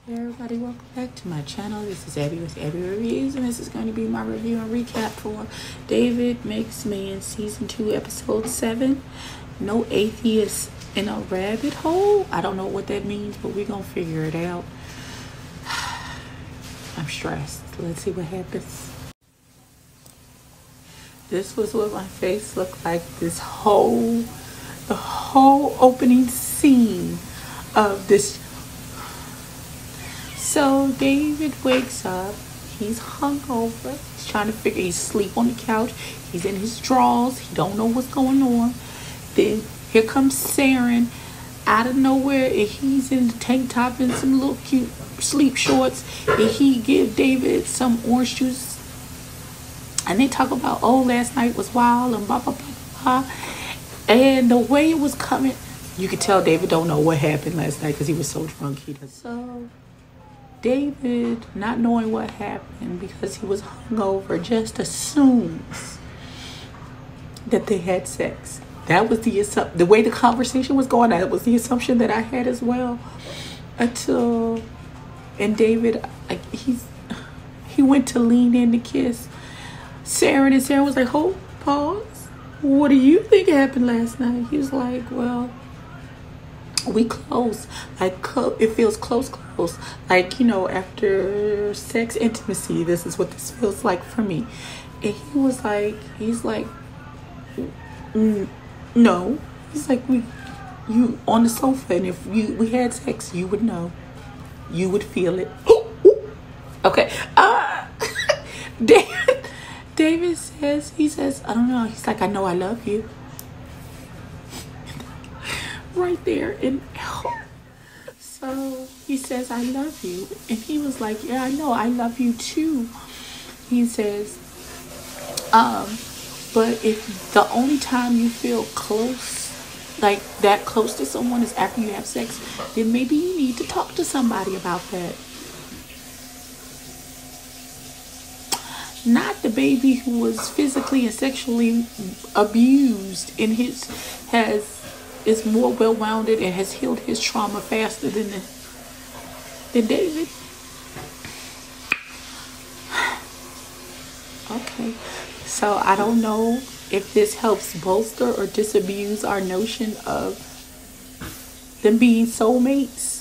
Hey everybody, welcome back to my channel. This is Abby with Abby Reviews, and this is going to be my review and recap for David Makes Man Season 2, Episode 7. No atheists in a rabbit hole. I don't know what that means, but we're going to figure it out. I'm stressed. Let's see what happens. This was what my face looked like the whole opening scene of this. So David wakes up, he's hungover, he's trying to figure, he's asleep on the couch, he's in his drawers, he don't know what's going on. Then here comes Saren out of nowhere, and he's in the tank top and some little cute sleep shorts, and he give David some orange juice, and they talk about, oh, last night was wild, and blah, blah, blah, blah. And the way it was coming, you could tell David don't know what happened last night because he was so drunk. So David, not knowing what happened because he was hungover, just assumes that they had sex. That was the way the conversation was going. That was the assumption that I had as well. And David, he went to lean in to kiss Saren, and Saren was like, "Hold, pause. What do you think happened last night?" He was like, "Well, we close, like it feels close, like, you know, after sex intimacy, this is what this feels like for me." And he's like, no, he's like, you on the sofa, and if we had sex, you would know, you would feel it. Okay. David says, I don't know, he's like, "I know I love you." Right there. And so he says, "I love you." And he was like, "Yeah, I know, I love you too." He says, but if the only time you feel close, like that close to someone, is after you have sex, then maybe you need to talk to somebody about that. Not the baby who was physically and sexually abused and is more well-rounded and has healed his trauma faster than David. Okay, so I don't know if this helps bolster or disabuse our notion of them being soulmates.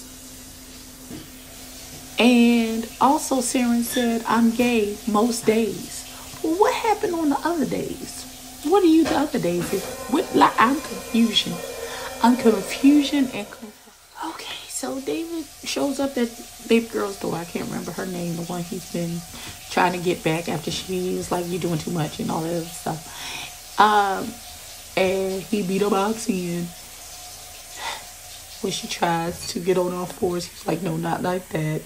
And also Saren said, "I'm gay most days." Well, what happened on the other days? What are you the other days? I'm confusion and okay, so David shows up at baby girl's door. I can't remember her name, the one he's been trying to get back after she was like, "You're doing too much," and all that other stuff. And he beat her box in. When she tries to get on all fours, he's like, "No, not like that."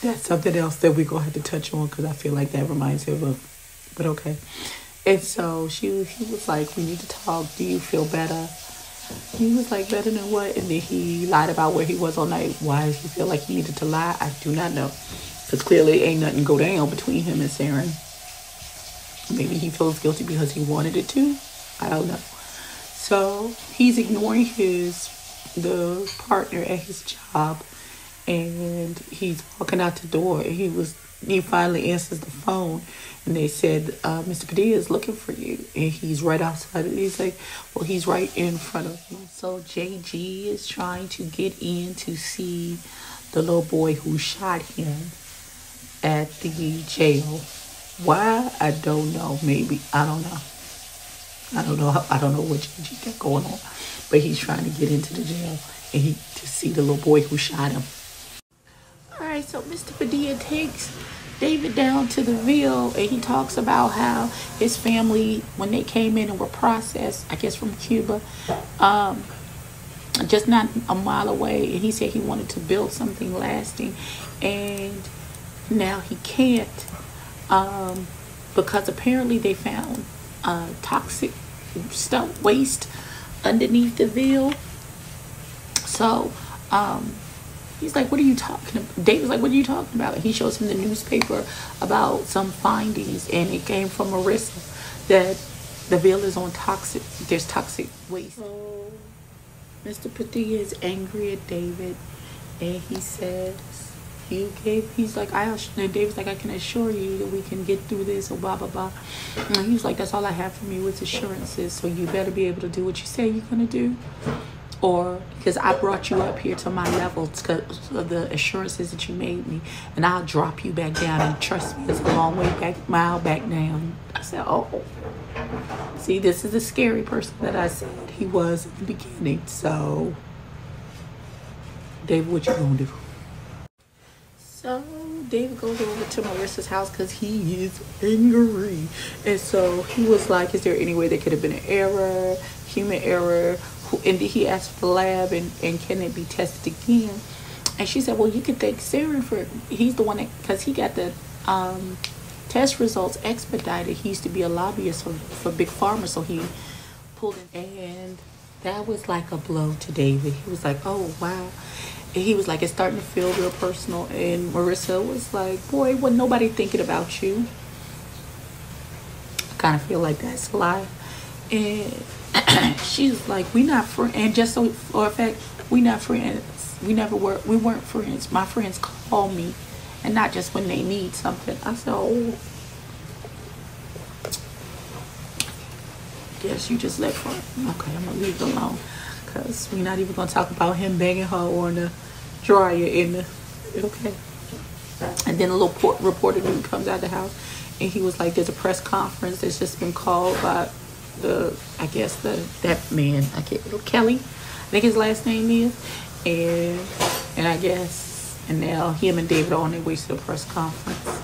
That's something else that we're gonna have to touch on, because I feel like that reminds him of, but okay. And so he was like, "We need to talk. Do you feel better?" He was like, "Better than what?" And then he lied about where he was all night. Why does he feel like he needed to lie? I do not know. Because clearly ain't nothing go down between him and Saren. Maybe he feels guilty because he wanted it to. I don't know. So he's ignoring the partner at his job, and he's walking out the door, and he finally answers the phone, and they said, "Mr. Padilla is looking for you," and he's right outside. And he's like, well, he's right in front of me. So JG is trying to get in to see the little boy who shot him at the jail. Why? I don't know. Maybe, I don't know. I don't know what JG got going on, but he's trying to get into the jail and to see the little boy who shot him. All right, so Mr. Padilla takes David down to the Ville, and he talks about how his family, when they came in and were processed, I guess from Cuba, just not a mile away, and he said he wanted to build something lasting, and now he can't, because apparently they found toxic stuff, waste underneath the Ville. So he's like, "What are you talking about?" David's like, "What are you talking about?" And he shows him the newspaper about some findings, and it came from Marissa that the Ville is on there's toxic waste. So Mr. Padilla is angry at David, And he says, he's like, and David's like, I can assure you that we can get through this, or blah, blah, blah. And he was like, that's all I have from you with assurances. So you better be able to do what you say you're going to do. Or because I brought you up here to my level because of the assurances that you made me, and I'll drop you back down, and trust me, it's a long mile back down. I said, oh, see, this is the scary person that I said he was in the beginning. So David, what you gonna do? So David goes over to Marissa's house because he is angry, and so he was like, is there any way there could have been an error, human error? And he asked for the lab, and can it be tested again? And she said, well, you can thank Saren for, he's the one that, because he got the test results expedited. He used to be a lobbyist for Big Pharma, so he pulled it. And that was like a blow to David. He was like, oh, wow. And he was like, it's starting to feel real personal. And Marissa was like, boy, wasn't nobody thinking about you. I kind of feel like that's a lie. And she's like, we not friends. And just so for a fact, we not friends. We weren't friends. My friends call me, and not just when they need something. I said, oh, guess you just left her. Okay, I'm gonna leave it alone, because we're not even gonna talk about him banging her on the dryer in the, okay. And then a little reporter dude comes out of the house, and he was like, there's a press conference that's just been called by that man, I can't, Kelly, I think his last name is, and I guess, and now him and David are on their way to the press conference.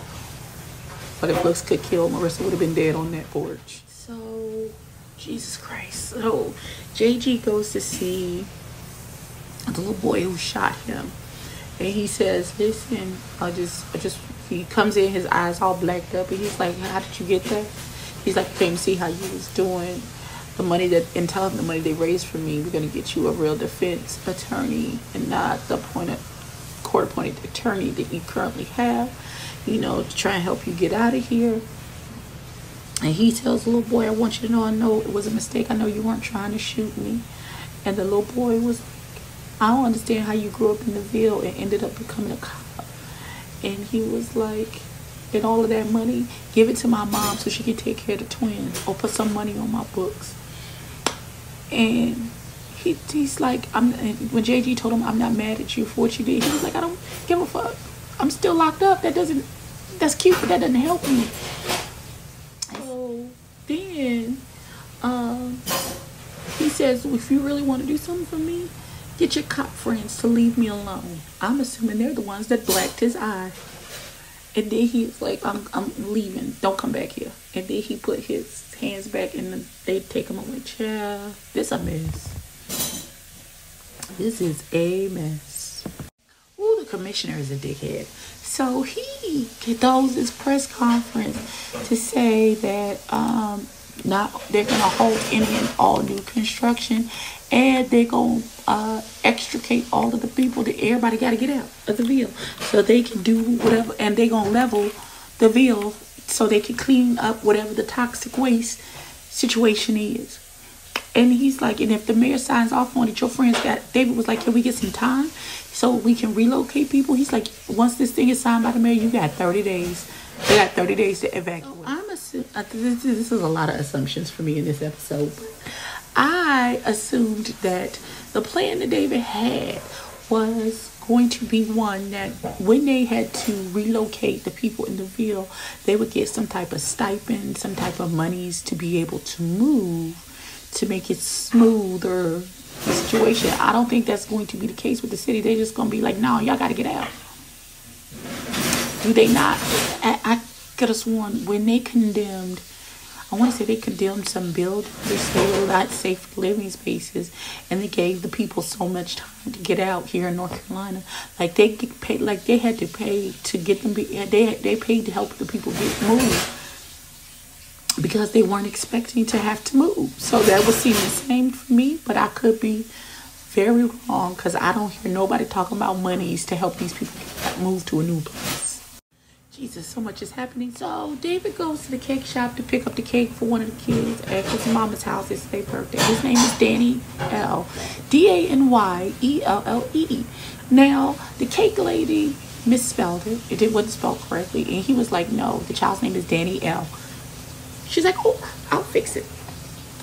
But if looks could kill, Marissa would have been dead on that porch. So, Jesus Christ. So, JG goes to see the little boy who shot him, and he says, listen, he comes in, his eyes all blacked up, and he's like, how did you get that? He's like, came to see how you was doing. The money and tell him the money they raised for me, we're going to get you a real defense attorney and not the court-appointed attorney that you currently have, to try and help you get out of here. And he tells the little boy, I want you to know, I know it was a mistake. I know you weren't trying to shoot me. And the little boy was like, I don't understand how you grew up in the Ville and ended up becoming a cop. And he was like, and all of that money, give it to my mom so she can take care of the twins, or put some money on my books. And he's like, when JG told him, I'm not mad at you for what you did, he was like, I don't give a fuck. I'm still locked up. That's cute, but that doesn't help me. So then he says, if you really want to do something for me, get your cop friends to leave me alone. I'm assuming they're the ones that blacked his eye. And then he's like, I'm leaving. Don't come back here. And then he put his hands back, and they take him away. Child, this a mess. This is a mess. Ooh, the commissioner is a dickhead. So he throws this press conference to say that they're gonna halt any and all new construction, and they're gonna extricate all of the people. That everybody got to get out of the Ville so they can do whatever, and they're gonna level the Ville so they can clean up whatever the toxic waste situation is. And he's like, and if the mayor signs off on it, your friends David was like, can we get some time so we can relocate people? He's like, once this thing is signed by the mayor, you got 30 days. They got 30 days to evacuate. I'm assuming, this is a lot of assumptions for me in this episode. I assumed that the plan that David had was going to be one that when they had to relocate the people in the Ville, they would get some type of stipend, some type of monies to be able to move, to make it smoother the situation. I don't think that's going to be the case with the city. They're just going to be like, no, y'all got to get out. Do they not? I could have sworn when they condemned, I want to say they condemned some buildings, they were not safe living spaces, and they gave the people so much time to get out here in North Carolina. Like they get paid, like they had to pay to get them. They paid to help the people get moved because they weren't expecting to have to move. So that would seem the same for me, but I could be very wrong because I don't hear nobody talking about monies to help these people move to a new place. Jesus, so much is happening. So David goes to the cake shop to pick up the cake for one of the kids at his mama's house. It's their birthday. His name is Danny L. Danyelle. Now, the cake lady misspelled it. It wasn't spelled correctly. And he was like, no, the child's name is Danny L. She's like, oh, I'll fix it.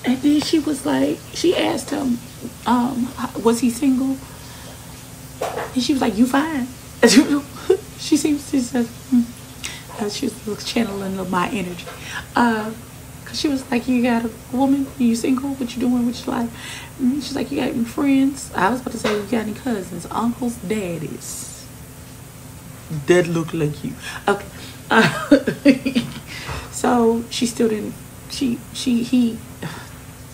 And then she was like, she asked him, was he single? And she was like, you fine. She seems, she said, she was channeling my energy. Cause she was like, you got a woman? You single? What you doing with your life? And she's like, you got any friends? I was about to say, you got any cousins, uncles, daddies that look like you? Okay. So she still didn't. He.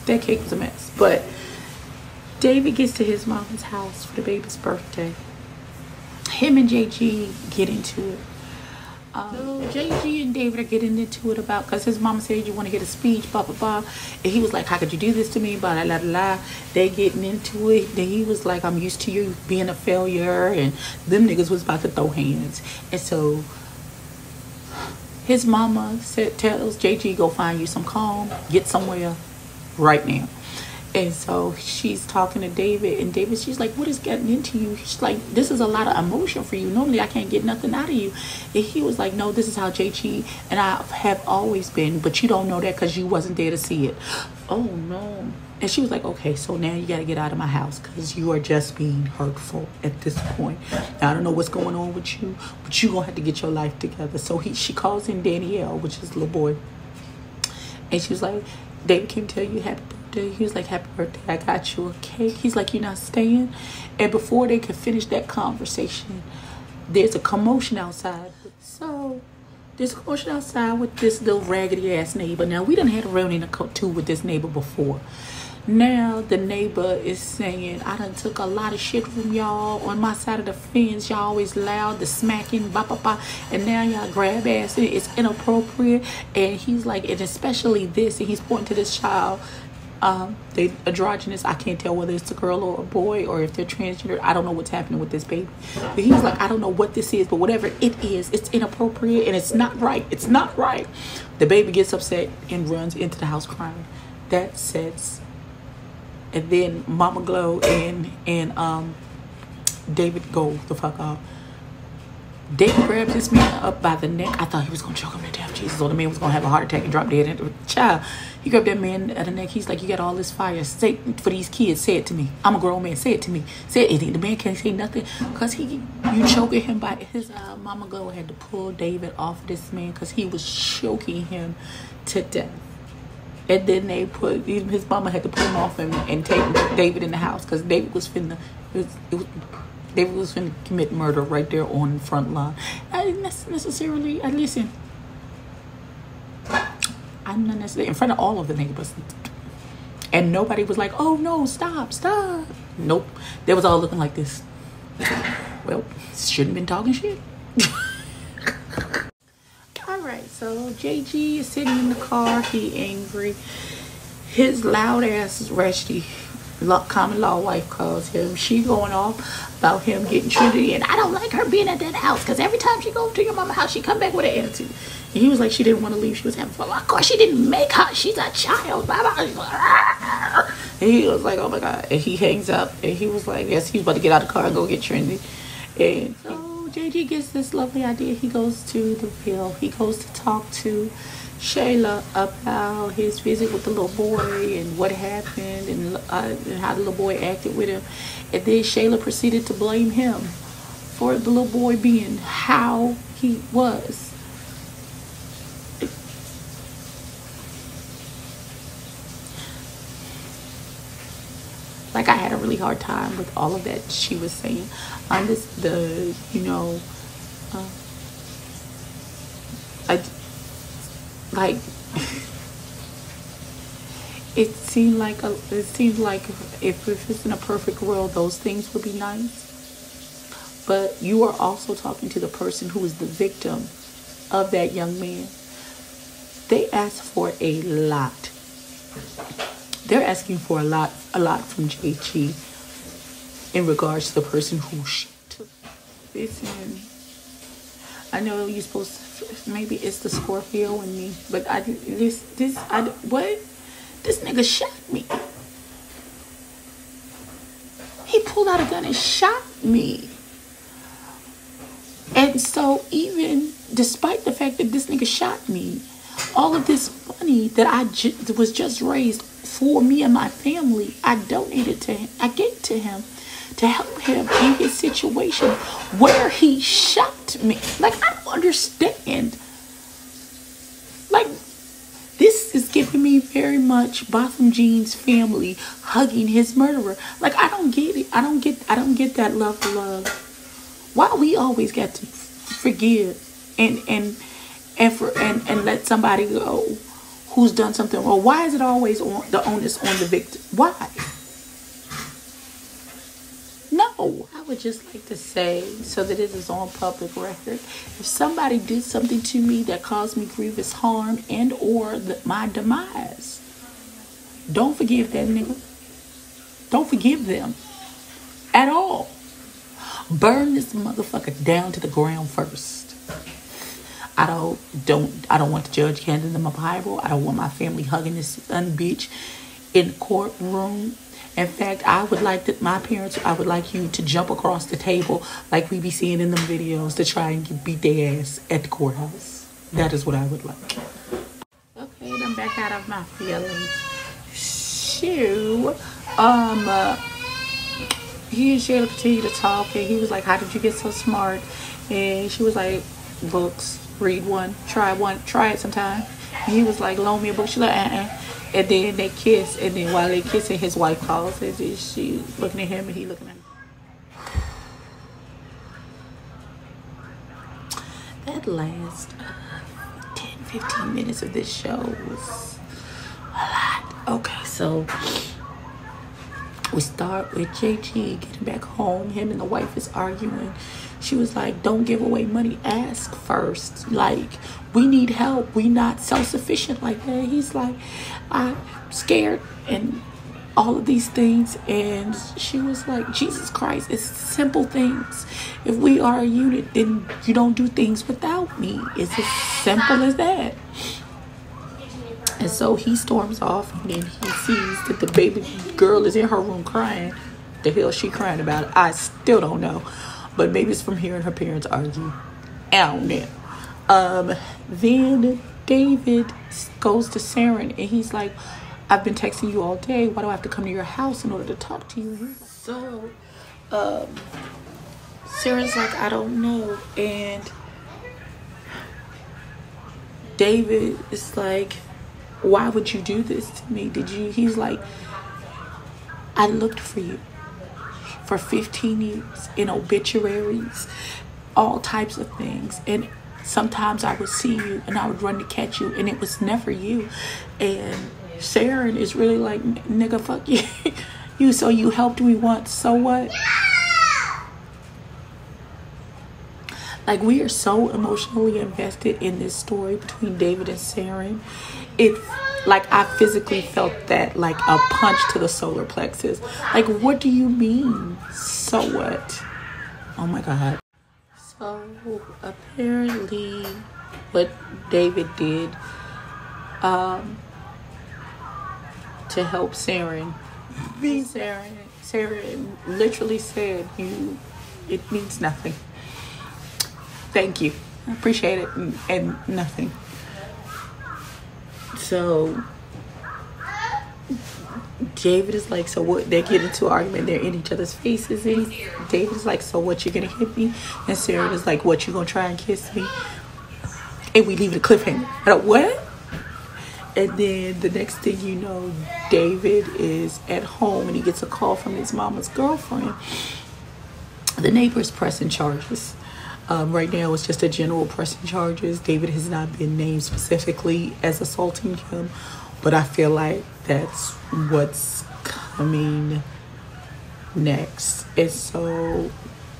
That cake was a mess. But David gets to his mom's house for the baby's birthday. Him and JG get into it. So JG and David are getting into it about, because his mama said, you want to get a speech, blah, blah, blah. And he was like, how could you do this to me? Blah, blah, blah, blah. They getting into it. Then he was like, I'm used to you being a failure. And them niggas was about to throw hands. And so his mama tells JG, go find you some calm, get somewhere right now. And so she's talking to David, and David, she's like, what is getting into you? She's like, this is a lot of emotion for you. Normally I can't get nothing out of you. And he was like, no, this is how JG and I have always been, but you don't know that because you wasn't there to see it. Oh no. And she was like, okay, so now you got to get out of my house because you are just being hurtful at this point. Now, I don't know what's going on with you, but you're going to have to get your life together. So she calls in Danielle, which is the little boy. And she was like, David came to tell you happy birthday. He was like, happy birthday, I got you a cake. He's like, you're not staying? And before they could finish that conversation, there's a commotion outside. So there's a commotion outside with this little raggedy ass neighbor. Now, we done had a run in a two with this neighbor before. Now the neighbor is saying, I done took a lot of shit from y'all on my side of the fence. Y'all always loud, the smacking, blah, blah, blah. And now y'all grab ass. It's inappropriate. And he's like, and especially this, and he's pointing to this child. They androgynous. I can't tell whether it's a girl or a boy or if they're transgender. I don't know what's happening with this baby. But he was like, I don't know what this is, but whatever it is, it's inappropriate and it's not right. It's not right. The baby gets upset and runs into the house crying. That sets. And then Mama Glow and David go the fuck off. David grabs this man up by the neck. I thought he was going to choke him to death. Jesus, or the man was going to have a heart attack and drop dead. And child, he grabbed that man at the neck. He's like, you got all this fire. Say for these kids. Say it to me. I'm a grown man. Say it to me. Say it. The man can't say nothing because you choking him by his Mama Glow had to pull David off of this man because he was choking him to death. And then they put, his mama had to pull him off and take David in the house because David was finna, David was finna commit murder right there on the front line. I didn't necessarily, listen, I'm not necessarily in front of all of the neighbors. And nobody was like, oh no, stop. Nope. They was all looking like this. Well, shouldn't have been talking shit. Alright, so JG is sitting in the car. He angry. His loud ass is Rashty, common law wife, calls him. She going off about him getting Trinity, and I don't like her being at that house because every time she goes to your mama's house, she come back with an attitude. And he was like, she didn't want to leave. She was having fun. Of course, she didn't make her. She's a child. And he was like, oh my God. And he hangs up, and he was like, yes, he's about to get out of the car and go get Trinity. And so JG gets this lovely idea. He goes to the Ville. He goes to talk to Shayla about his visit with the little boy and what happened and how the little boy acted with him. And then Shayla proceeded to blame him for the little boy being how he was. Like, I had a really hard time with all of that she was saying. It seemed like if it's in a perfect world, those things would be nice. But you are also talking to the person who is the victim of that young man. They asked for a lot. They're asking for a lot from JG in regards to the person who took. Listen, I know you're supposed to, maybe it's the Scorpio in me, but this nigga shot me. He pulled out a gun and shot me. And so even despite the fact that this nigga shot me, all of this money that was just raised for me and my family, I donated to him. I gave to him to help him in his situation where he shot me. Like, I don't understand. Like, this is giving me very much Botham Jean's family hugging his murderer. Like, I don't get it. I don't get that love for love. Why we always got to forgive and let somebody go who's done something wrong? Why is it always on the onus on the victim? Why? No, I would just like to say, so that it is on public record, if somebody did something to me that caused me grievous harm and or my demise, don't forgive that nigga. Don't forgive them at all. Burn this motherfucker down to the ground first. I don't want to judge Candace in my Bible. I don't want my family hugging this son bitch in the courtroom. In fact, I would like you to jump across the table like we be seeing in them videos to try and beat their ass at the courthouse. That is what I would like. Okay, I'm back out of my feelings. Shoo. He and Shayla continued to talk, and he was like, how did you get so smart? And she was like, books, read one, try it sometime. And he was like, loan me a book. She like, And then they kiss, and then while they kissing, his wife calls, and then she looking at him, and he looking at her. That last 10-15 minutes of this show was a lot. Okay, so we start with JG getting back home. Him and the wife is arguing. She was like, don't give away money. Ask first. Like, we need help. We not self-sufficient like that. He's like, I'm scared and all of these things. And she was like, Jesus Christ, it's simple things. If we are a unit, then you don't do things without me. It's as simple as that. And so he storms off, and then he sees that the baby girl is in her room crying. The hell she crying about? I still don't know. But maybe it's from hearing her parents argue. I don't know. Then David goes to Saren, and he's like, I've been texting you all day. Why do I have to come to your house in order to talk to you? So Saren's like, I don't know. And David is like, why would you do this to me? He's like, I looked for you for 15 years in obituaries, all types of things. And sometimes I would see you and I would run to catch you, and it was never you. And Saren is really like, nigga, fuck you. So you helped me once, so what? Like, we are so emotionally invested in this story between David and Saren. Like, I physically felt that like a punch to the solar plexus. Like, what do you mean? So what? Oh my God. So apparently what David did to help Saren. Saren literally said, it means nothing. Thank you. I appreciate it. And nothing. So David is like, so what? They get into an argument. They're in each other's faces. And David is like, so what? You gonna hit me? And Sarah is like, what? You gonna try and kiss me? And we leave it a cliffhanger. I don't, what? And then the next thing you know, David is at home and he gets a call from his mama's girlfriend. The neighbor's pressing charges. Right now it's just a general pressing charges. David has not been named specifically as assaulting him, but I feel like that's what's coming next. And so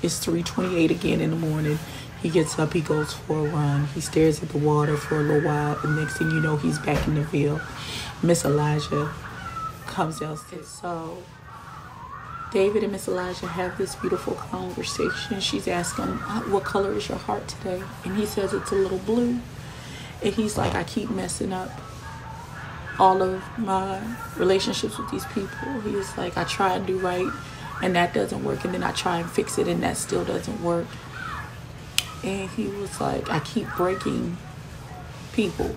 it's 3:28 again in the morning. He gets up, he goes for a run. He stares at the water for a little while. And next thing you know, he's back in the Ville. Miss Elijah comes downstairs. So David and Miss Elijah have this beautiful conversation. She's asking him, what color is your heart today? And he says it's a little blue. And he's like, I keep messing up all of my relationships with these people. He's like, I try and do right and that doesn't work. And then I try and fix it and that still doesn't work. And he was like, I keep breaking people.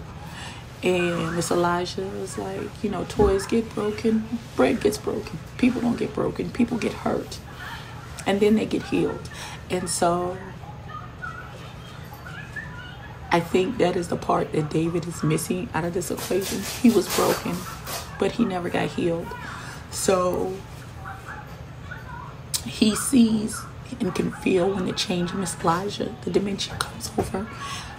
And Miss Elijah was like, you know, toys get broken, bread gets broken. People don't get broken, people get hurt. And then they get healed. And so I think that is the part that David is missing out of this equation. He was broken, but he never got healed. So he sees and can feel when the change in Miss Elijah, the dementia comes over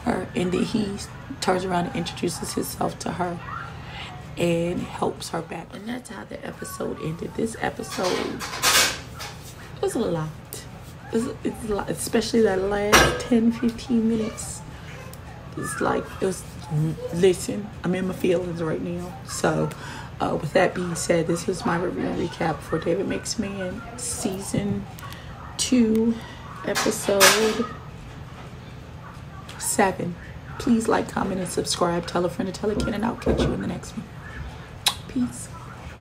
her, and then he turns around and introduces himself to her and helps her back. And that's how the episode ended. This episode was a lot. It's a lot, especially that last 10-15 minutes. It's like, it was, listen, I'm in my feelings right now. So with that being said, this was my review and recap for David Makes Man season 2, episode 7. Please like, comment, and subscribe. Tell a friend to tell a kid, and I'll catch you in the next one. Peace.